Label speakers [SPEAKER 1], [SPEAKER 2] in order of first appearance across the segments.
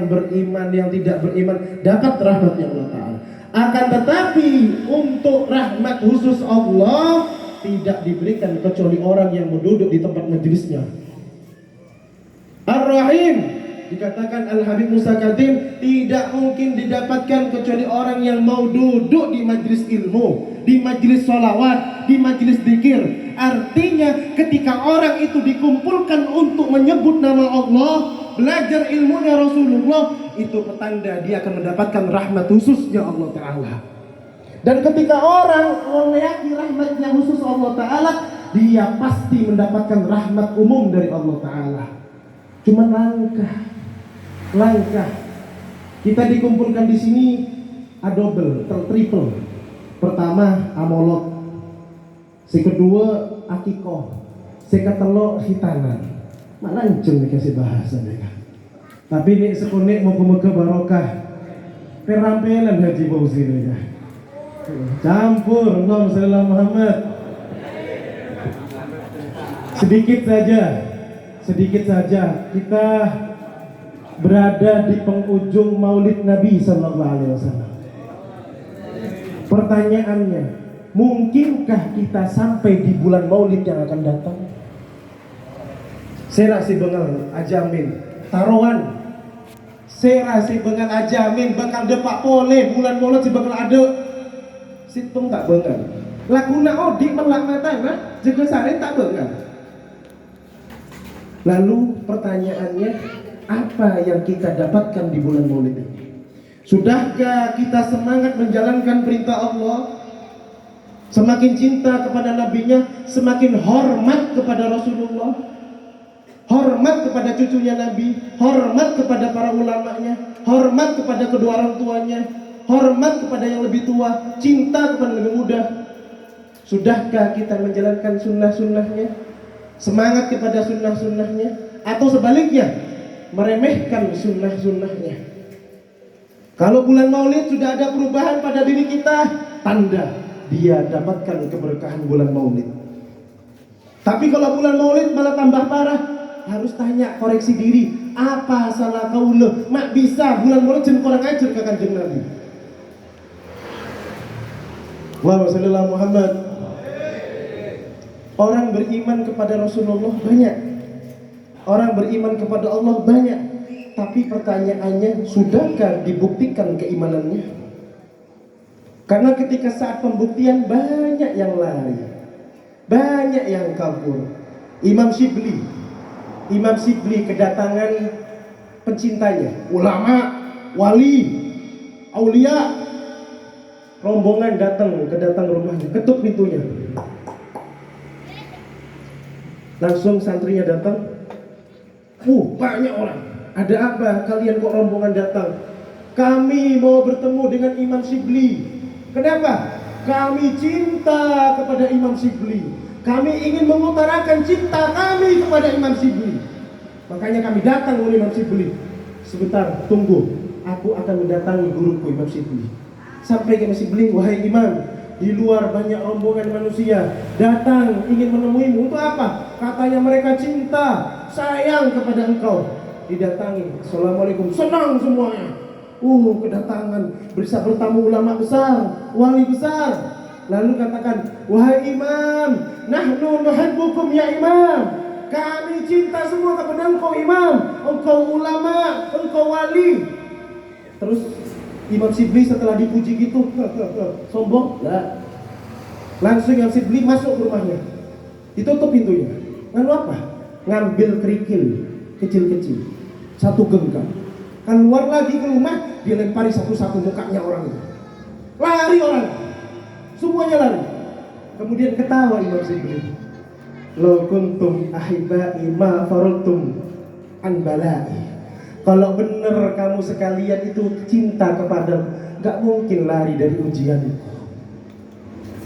[SPEAKER 1] beriman, yang tidak beriman dapat rahmatnya Allah Ta'ala. Akan tetapi untuk rahmat khusus Allah tidak diberikan kecuali orang yang duduk di tempat majelisnya. Ar-Rahim dikatakan Al-Habib Musa Kadim tidak mungkin didapatkan kecuali orang yang mau duduk di majelis ilmu, di majelis sholawat, di majelis zikir. Artinya ketika orang itu dikumpulkan untuk menyebut nama Allah, belajar ilmunya Rasulullah, itu petanda dia akan mendapatkan rahmat khususnya Allah Ta'ala. Dan ketika orang memiliki rahmatnya khusus Allah Ta'ala, dia pasti mendapatkan rahmat umum dari Allah Ta'ala. Cuma langkah kita dikumpulkan di sini double, triple. Pertama amolot, si kedua akikoh, si ketelo hitanan. Malancung dikasih bahasa mereka. Tapi ini sekunik mau ke barokah, perampelan Haji Fauzi mereka. Campur Allahumma shalli ala Muhammad. Sedikit saja kita berada di penghujung Maulid Nabi sallallahu alaihi wasallam. Pertanyaannya, mungkinkah kita sampai di bulan Maulid yang akan datang? Saya si bengal ajamin taruhan. Saya si bengal ajamin bakal depak pole bulan Maulid si bakal ada. Situng tak bengal. Laguna odik melak mata nah, juga sare tak bengal. Lalu pertanyaannya, apa yang kita dapatkan di bulan Maulid ini? Sudahkah kita semangat menjalankan perintah Allah? Semakin cinta kepada nabinya, semakin hormat kepada Rasulullah, hormat kepada cucunya Nabi, hormat kepada para ulamanya, hormat kepada kedua orang tuanya, hormat kepada yang lebih tua, cinta kepada yang lebih muda. Sudahkah kita menjalankan sunnah-sunnahnya, semangat kepada sunnah-sunnahnya, atau sebaliknya meremehkan sunnah-sunnahnya? Kalau bulan Maulid sudah ada perubahan pada diri kita, tanda dia dapatkan keberkahan bulan Maulid. Tapi kalau bulan Maulid malah tambah parah, harus tanya, koreksi diri, apa salah kaula? Mak bisa bulan Maulid jen kurang ajar ke Kanjeng Nabi. Allahumma shalli ala Muhammad. Orang beriman kepada Rasulullah banyak, orang beriman kepada Allah banyak. Tapi pertanyaannya, sudahkah dibuktikan keimanannya? Karena ketika saat pembuktian banyak yang lari, banyak yang kabur. Imam Shibli kedatangan pencintanya, ulama, wali, aulia. Rombongan datang rumahnya, ketuk pintunya. Langsung santrinya datang. Banyak orang. Ada apa? Kalian kok rombongan datang? Kami mau bertemu dengan Imam Shibli. Kenapa? Kami cinta kepada Imam Shibli. Kami ingin mengutarakan cinta kami kepada Imam Shibli. Makanya kami datang ke Imam Shibli. Sebentar, tunggu. Aku akan mendatangi guruku Imam Shibli. Sampai ke Imam Shibli, wahai Imam, di luar banyak rombongan manusia datang ingin menemuimu. Untuk apa? Katanya mereka cinta, sayang kepada engkau. Didatangi, assalamualaikum, senang semuanya. Kedatangan, bisa bertamu ulama besar, wali besar. Lalu katakan, wahai Imam, nahnu nuhibbukum ya Imam. Kami cinta semua kepada engkau Imam. Engkau ulama, engkau wali. Terus Imam Shibli setelah dipuji gitu, sombong? Lah. Langsung Imam Shibli masuk ke rumahnya, ditutup pintunya. Lalu apa? Ngambil kerikil kecil-kecil, satu genggam. Keluar lagi ke rumah, dilempari satu-satu mukanya orang itu. Lari orang, semuanya lari. Kemudian ketawa Imam Shibli. Lo kuntum ahibai ma farultum an balai. Kalau benar kamu sekalian itu cinta kepada, gak mungkin lari dari ujian.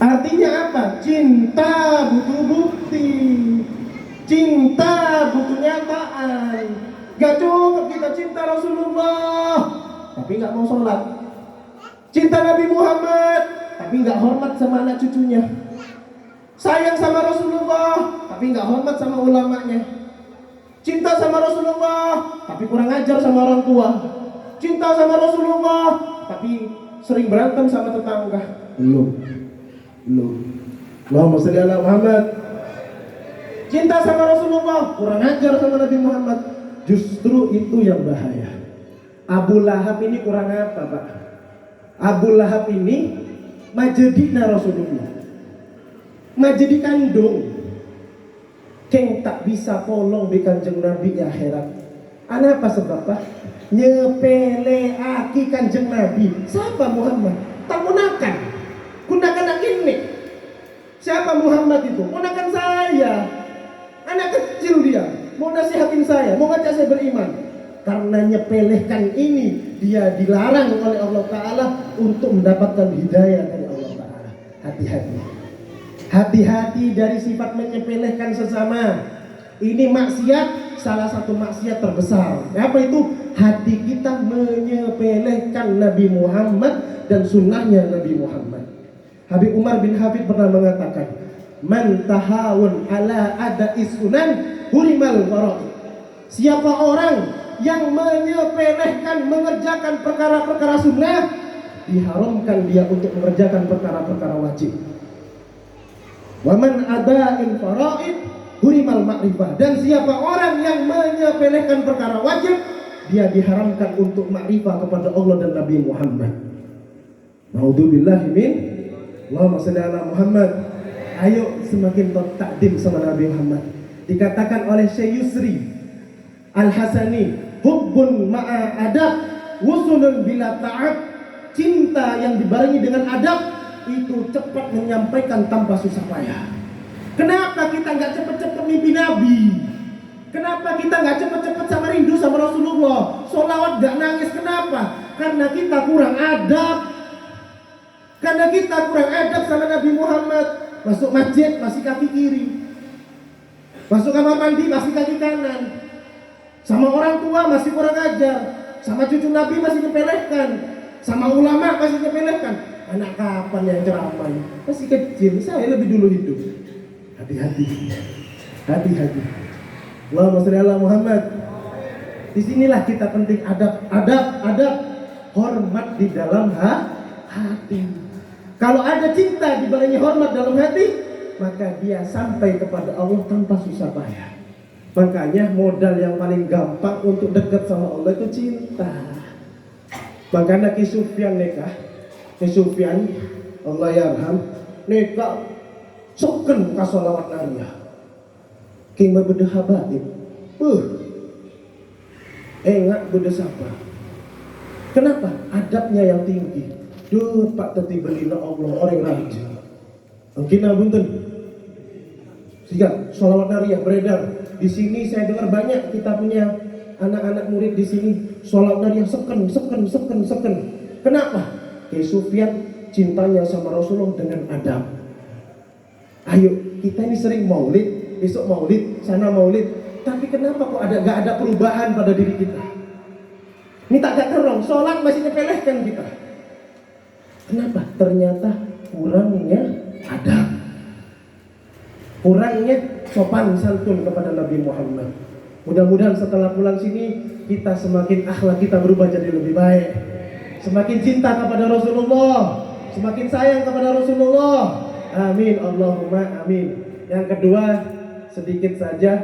[SPEAKER 1] Artinya apa? Cinta butuh bukti, cinta butuh nyataan. Gak cukup kita cinta Rasulullah tapi gak mau sholat, cinta Nabi Muhammad tapi gak hormat sama anak cucunya, sayang sama Rasulullah tapi gak hormat sama ulamanya, cinta sama Rasulullah tapi kurang ajar sama orang tua. Cinta sama Rasulullah, tapi sering berantem sama tetangga. Belum. Allahumma sholli ala Muhammad. Cinta sama Rasulullah, kurang ajar sama Nabi Muhammad. Justru itu yang bahaya. Abu Lahab ini kurang apa, Pak? Abu Lahab ini majadina Rasulullah, majadi kandung. Keng tak bisa tolong di kanjeng Nabi ya akhirat. Ana apa sebab, Pak? Nyepele aki kanjeng Nabi. Siapa Muhammad? Tak gunakan. Gunakan ini. Siapa Muhammad itu? Gunakan saya. Anak kecil dia. Mau nasihatin saya, mau ngajak saya beriman. Karena nyepelehkan ini, dia dilarang oleh Allah Ta'ala untuk mendapatkan hidayah dari Allah Ta'ala. Hati-hati. Hati-hati dari sifat menyepelehkan sesama. Ini maksiat, salah satu maksiat terbesar. Apa itu? Hati kita menyepelehkan Nabi Muhammad dan sunnahnya Nabi Muhammad. Habib Umar bin Hafid pernah mengatakan, man tahawun ala ada'is sunan hurimal faraid. Siapa orang yang menyepelehkan mengerjakan perkara-perkara sunnah, diharamkan dia untuk mengerjakan perkara-perkara wajib. Wa man ada'il faraid hurimal ma'rifah. Dan siapa orang yang menyepelehkan perkara wajib, dia diharamkan untuk ma'rifah kepada Allah dan Nabi Muhammad. Naudzubillahi min. Allahumma shalli ala Muhammad. Ayo semakin takdim sama Nabi Muhammad. Dikatakan oleh Syekh Yusri Al-Hasani, hubbun ma'a adab, wusulun bila ta'ab. Cinta yang dibarengi dengan adab itu cepat menyampaikan tanpa susah payah. Kenapa kita nggak cepet-cepet mimpi Nabi? Kenapa kita nggak cepet-cepet sama rindu sama Rasulullah? Sholawat nggak nangis, kenapa? Karena kita kurang adab. Karena kita kurang adab sama Nabi Muhammad. Masuk masjid masih kaki kiri, masuk kamar mandi masih kaki kanan, sama orang tua masih kurang ajar, sama cucu Nabi masih nyepelehkan, sama ulama masih nyepelehkan. Anak kapan yang ceramah? Masih kecil, saya lebih dulu hidup. Hati-hati, hati-hati. Allahumma sholli ala Muhammad. Disinilah kita penting adab, hormat di dalam hati. Kalau ada cinta dibarengi hormat dalam hati, maka dia sampai kepada Allah tanpa susah payah. Makanya modal yang paling gampang untuk dekat sama Allah itu cinta. Makanya Ki Sufyan nikah, Ki Sufyan Allah yarham nikah soken ka sholawat nariyah. King bebedah habaib. Enggak beda sapa. Kenapa? Adabnya yang tinggi. Duh, Pak tadi belina Allah orang raja. Mungkin abunten. Siap, sholawat nariyah beredar. Di sini saya dengar banyak kita punya anak-anak murid di sini sholawat nariyah seken. Kenapa? Ki Sufyan cintanya sama Rasulullah dengan adab. Ayo, kita ini sering maulid, besok maulid, sana maulid. Tapi kenapa kok gak ada perubahan pada diri kita? Ini tak ada terong, sholat masih nyepelehkan kita. Kenapa? Ternyata kurangnya adab, kurangnya sopan santun kepada Nabi Muhammad. Mudah-mudahan setelah pulang sini kita semakin akhlak kita berubah jadi lebih baik, semakin cinta kepada Rasulullah, semakin sayang kepada Rasulullah. Amin, Allahumma amin. Yang kedua, sedikit saja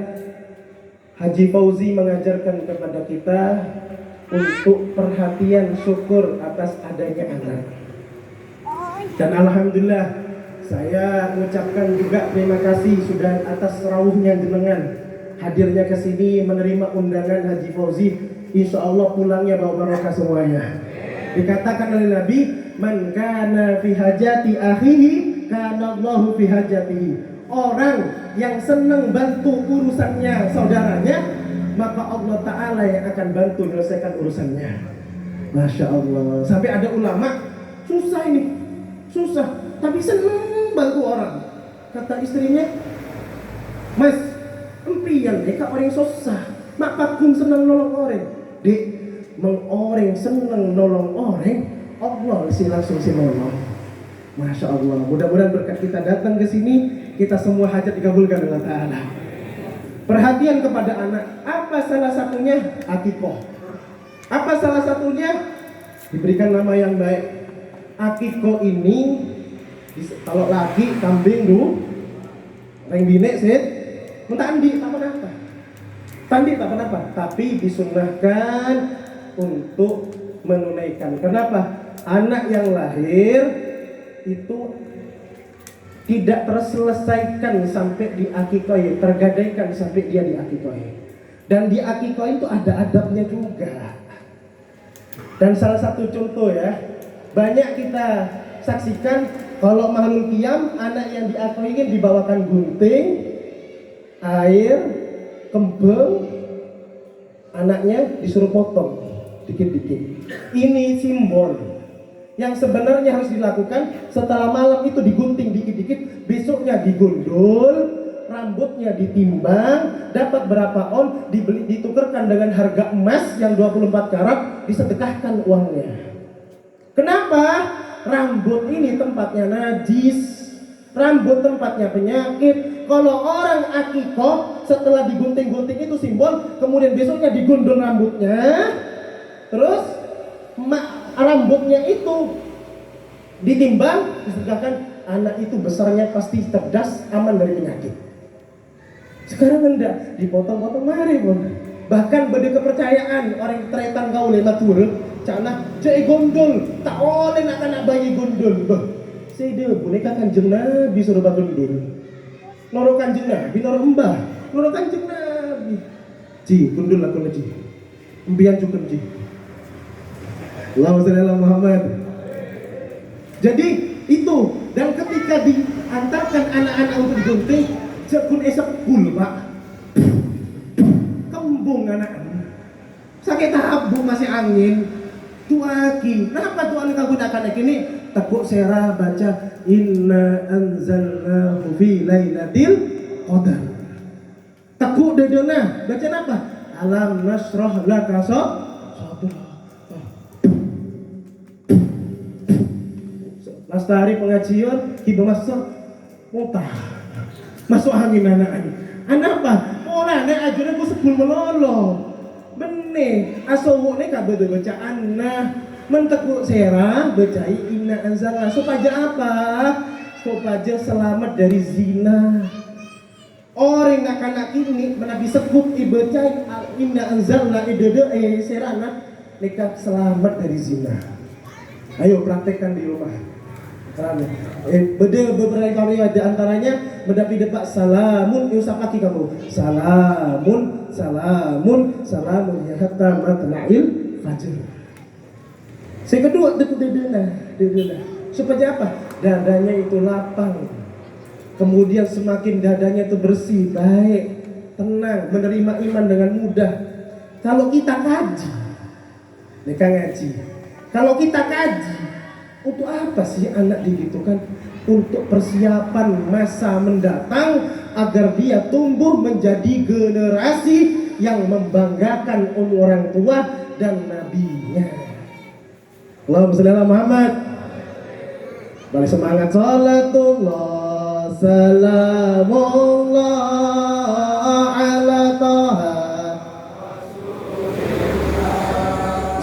[SPEAKER 1] Haji Fauzi mengajarkan kepada kita untuk perhatian syukur atas adanya anak. Dan alhamdulillah saya mengucapkan juga terima kasih sudah atas rawuhnya jenengan hadirnya ke sini menerima undangan Haji Fauzi. Insya Allah pulangnya bawa barokah semuanya. Dikatakan oleh Nabi, man kana fi hajati akhihi kana Allahu fi hajatihi. Orang yang senang bantu urusannya saudaranya, maka Allah Ta'ala yang akan bantu menyelesaikan urusannya. Masya Allah. Sampai ada ulama, susah ini, susah, tapi senang bantu orang. Kata istrinya, Mas, empian deh kak orang susah, mak pakung senang nolong orang. Dek, mengoreng senang nolong orang, Allah sih langsung si nolong. Masya Allah. Mudah-mudahan berkat kita datang ke sini, kita semua hajat dikabulkan oleh Ta'ala. Perhatian kepada anak, apa salah satunya? Akikoh. Apa salah satunya? Diberikan nama yang baik. Akiko ini kalau laki kambing du, reng bine sit, mentandi tak apa-apa. Tandi tak apa-apa, tapi disunahkan untuk menunaikan. Kenapa? Anak yang lahir itu tidak terselesaikan sampai di akikoi, tergadaikan sampai dia di akikoi. Dan di akikoi itu ada adabnya juga. Dan salah satu contoh ya, banyak kita saksikan kalau mahlul qiyam, anak yang diakui ini dibawakan gunting, air, kembang, anaknya disuruh potong dikit-dikit. Ini simbol yang sebenarnya harus dilakukan setelah malam itu digunting dikit-dikit, besoknya digundul, rambutnya ditimbang, dapat berapa on, ditukarkan dengan harga emas yang 24 karat, disedekahkan uangnya. Kenapa? Rambut ini tempatnya najis, rambut tempatnya penyakit. Kalau orang akikoh setelah digunting-gunting itu simbol, kemudian besoknya digundul rambutnya, terus rambutnya itu ditimbang, disedekahkan, anak itu besarnya pasti cerdas, aman dari penyakit. Sekarang enggak, dipotong-potong mari pun. Bahkan beda kepercayaan orang tretan kau lewat turun, cana cek gondol, tak oleh nak anak bayi gondol. Bah, saya boneka Kanjeng Nabi suruh bagondol. Noro Kanjeng Nabi, noro mbah, noro Kanjeng Nabi. Ji, gondol aku lagi. Embian cukup ji. Allahumma shalli ala Muhammad. Jadi itu, dan ketika diantarkan anak-anak untuk digunting, jepun esok bul pak, kembung anak, sakit tabu masih angin, tuaki. Kenapa tuan kau gunakan ini? Tekuk serah baca inna anzalnahu fi lailatul qadar. Tekuk dedona baca apa? Alam nasrah laka sadrak. Lastari pengajian kita masuk mutah. Masuk angin anak apa? Orang nek ajaran ku sebul melolo. Benih asowone kabeh bacaan nah mentekuk serah bacai inna anzalna supaya apa? Supaya selamat dari zina. Orang anak ini menabi sebut ibacai inna anzalna idede serana mereka selamat dari zina. Ayo praktekkan di rumah. Beda beberapa kali di antaranya mendapi debat salamun usap lagi kamu salamun ya hatta matla'il fajr. Yang kedua dedena supaya apa? Dadanya itu lapang, kemudian semakin dadanya itu bersih, baik, tenang, menerima iman dengan mudah. Kalau kita kaji, mereka ngaji. Kalau kita kaji, untuk apa sih anak digitukan? Untuk persiapan masa mendatang agar dia tumbuh menjadi generasi yang membanggakan orang tua dan nabinya. Allahumma shalli ala Muhammad. Balik semangat. Salatullah salamullah ala taha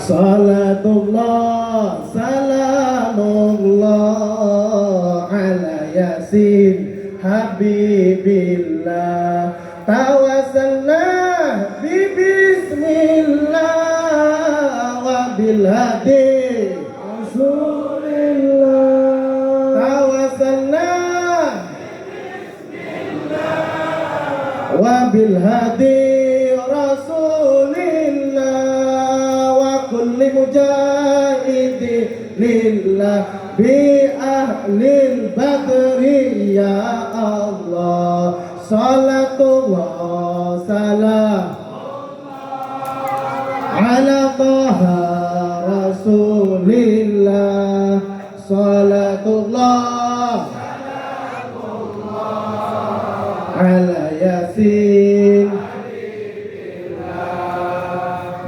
[SPEAKER 1] salatullah salamullah ala yasin habibillah tawassalna bi bismillah wa bil hadi rasulillah tawassalna wa bil hadi mujahidi lillah bi ahlil badri ya Allah salatullah salam ala taha rasulillah salatullah ala yasin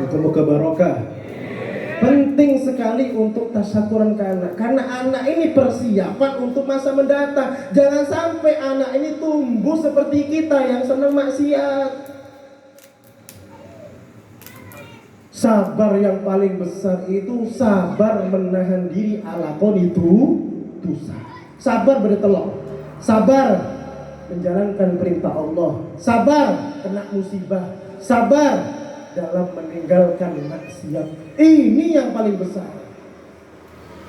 [SPEAKER 1] muka-muka barokah. Penting sekali untuk tasyakuran ke anak, karena anak ini persiapan untuk masa mendatang. Jangan sampai anak ini tumbuh seperti kita yang senang maksiat. Sabar yang paling besar itu sabar menahan diri alakon itu dosa. Sabar bertelok, sabar menjalankan perintah Allah, sabar kena musibah, sabar dalam meninggalkan maksiat. Ini yang paling besar.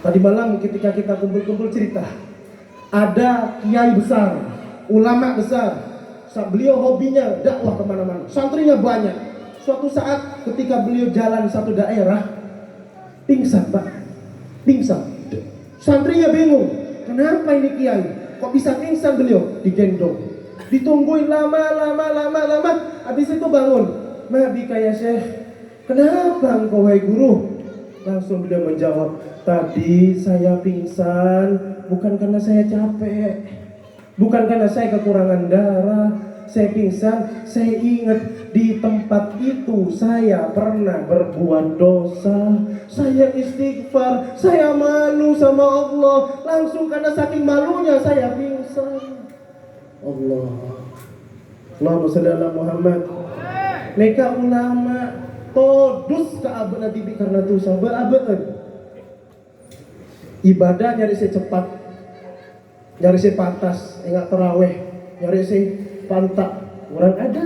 [SPEAKER 1] Tadi malam ketika kita kumpul-kumpul cerita, ada kiai besar, ulama besar, beliau hobinya dakwah kemana-mana, santrinya banyak. Suatu saat ketika beliau jalan satu daerah, pingsan Pak, pingsan. Santrinya bingung, kenapa ini kiai? Kok bisa pingsan beliau? Digendong, ditungguin lama. Habis itu bangun. Mabika ya Syekh, kenapa engkau wahai guru? Langsung beliau menjawab, tadi saya pingsan bukan karena saya capek, bukan karena saya kekurangan darah. Saya pingsan, saya ingat di tempat itu saya pernah berbuat dosa. Saya istighfar, saya malu sama Allah. Langsung karena saking malunya saya pingsan. Allahumma shalli ala Muhammad. Mereka ulama todus ke abad nabi karena dosa berabad. Ibadah nyari cepat, nyari pantas, ingat terawih, nyari pantak, orang ada.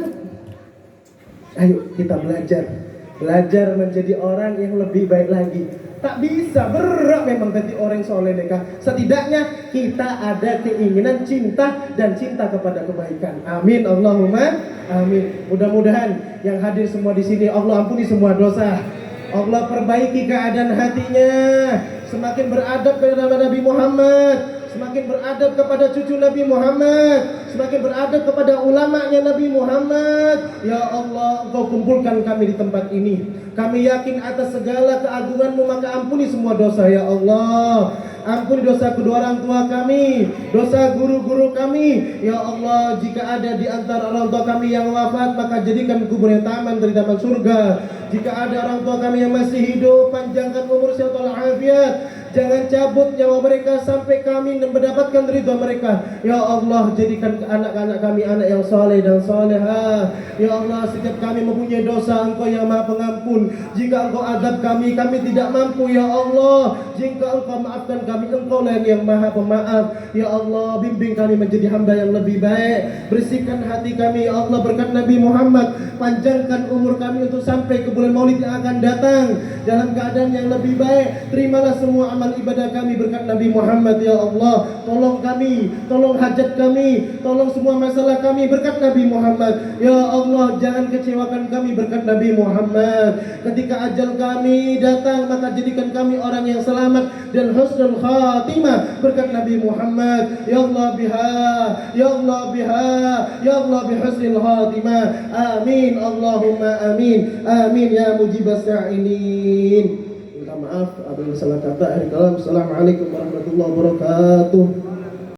[SPEAKER 1] Ayo kita belajar menjadi orang yang lebih baik lagi. Tak bisa, berat memang jadi orang soleh mereka. Setidaknya kita ada keinginan cinta dan cinta kepada kebaikan. Amin, Allahumma amin. Mudah-mudahan yang hadir semua di sini Allah ampuni semua dosa. Allah perbaiki keadaan hatinya. Semakin beradab kepada Nabi Muhammad, semakin beradab kepada cucu Nabi Muhammad, semakin beradab kepada ulamanya Nabi Muhammad. Ya Allah, Engkau kumpulkan kami di tempat ini. Kami yakin atas segala keagungan-Mu, maka ampuni semua dosa ya Allah. Ampuni dosa kedua orang tua kami, dosa guru-guru kami. Ya Allah, jika ada di antara orang tua kami yang wafat, maka jadikan kuburnya taman dari taman surga. Jika ada orang tua kami yang masih hidup, panjangkan umur sehat walafiat. Jangan cabut nyawa mereka sampai kami mendapatkan ridha mereka. Ya Allah, jadikan anak-anak kami anak yang soleh dan soleha. Ya Allah, setiap kami mempunyai dosa, Engkau yang Maha Pengampun. Jika Engkau azab kami tidak mampu. Ya Allah, jika Engkau maafkan kami, Engkau lah yang Maha Pemaaf. Ya Allah, bimbing kami menjadi hamba yang lebih baik. Bersihkan hati kami ya Allah berkat Nabi Muhammad. Panjangkan umur kami untuk sampai ke bulan Maulid yang akan datang dalam keadaan yang lebih baik. Terimalah semua amal ibadah kami berkat Nabi Muhammad ya Allah. Tolong kami, tolong hajat kami, tolong semua masalah kami berkat Nabi Muhammad. Ya Allah, jangan kecewakan kami berkat Nabi Muhammad. Ketika ajal kami datang, maka jadikan kami orang yang selamat dan husnul khatimah berkat Nabi Muhammad. Ya Allah biha, ya Allah biha, ya Allah bihusnil khatimah. Amin, Allahumma amin. Amin ya mujibas sa'ilin. Minta maaf apabila salah kata. Assalamualaikum warahmatullahi wabarakatuh.